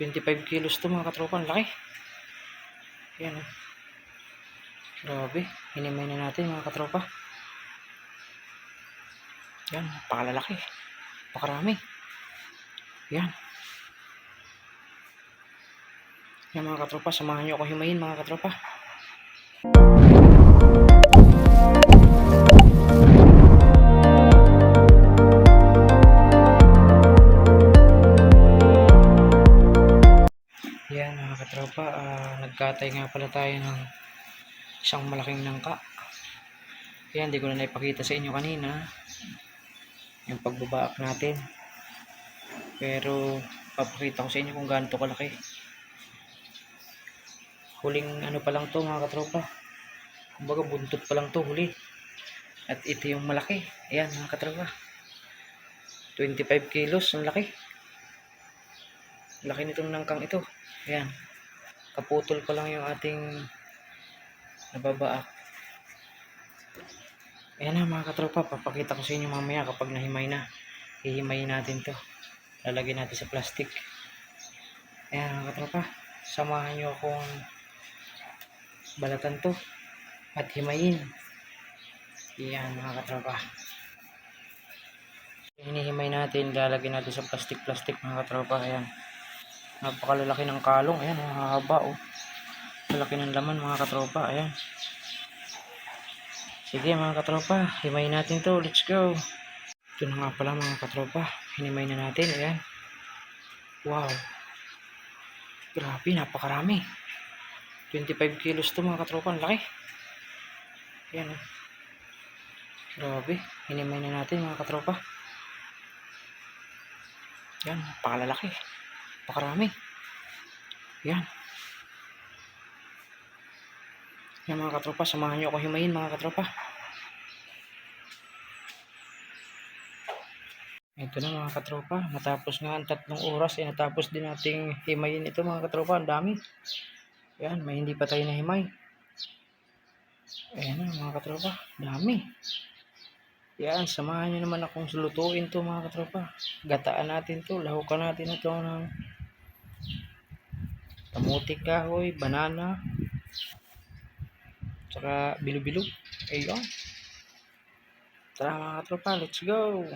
25 kilos to mga katropa. Ang laki. Yan o. Grabe. Hinimay na natin mga katropa. Yan. Pakalalaki. Pakarami. Yan. Yan mga katropa. Samahan nyo ako himayin mga katropa. Yan mga katropa, nagkatay nga pala tayo ng isang malaking nangka. Yan, hindi ko na naipakita sa inyo kanina yung pagbabaak natin, pero papakita ko sa inyo kung gaano to kalaki. Huling ano pa lang to mga katropa, kumbaga buntot pa lang to, huli. At ito yung malaki. Ayan mga katropa, 25 kilos, ang laki. Laki nitong nangkang ito. Ayan, kaputol pa lang yung ating nababaak. Ayan na mga katropa, papakita ko sa inyo mamaya kapag nahimay na. Hihimayin natin to, lalagyan natin sa plastic. Ayan mga katropa, samahan nyo akong balatan to at himayin. Ayan mga katropa, hinihimay natin, lalagyan natin sa plastic mga katropa. Ayan, napakalalaki ng kalong. Ayan, haba oh. Malaki ng laman mga katropa. Ayan. Sige mga katropa, himayin natin to. Let's go. Ito na nga pala mga katropa, hinimay na natin. Ayan. Wow. Grabe, napakarami. 25 kilos to mga katropa. Ang laki. Ayan oh. Grabe, hinimay na natin mga katropa. Ayan, napakalalaki. Napakarami. Ayan. Yan mga katropa, samahan nyo ako himayin mga katropa. Ito na mga katropa, natapos nga ang 3 oras, natapos din nating himayin ito mga katropa. Ang dami. Yan, may hindi pa tayo na himay. Ayan na mga katropa, dami. Yan, samahan nyo naman akong lutuin to mga katropa. Gataan natin to, lahukan natin ito ng kamuti kahoy, banana, tsaka bilo-bilo. Ayun. Tara mga katropa, let's go.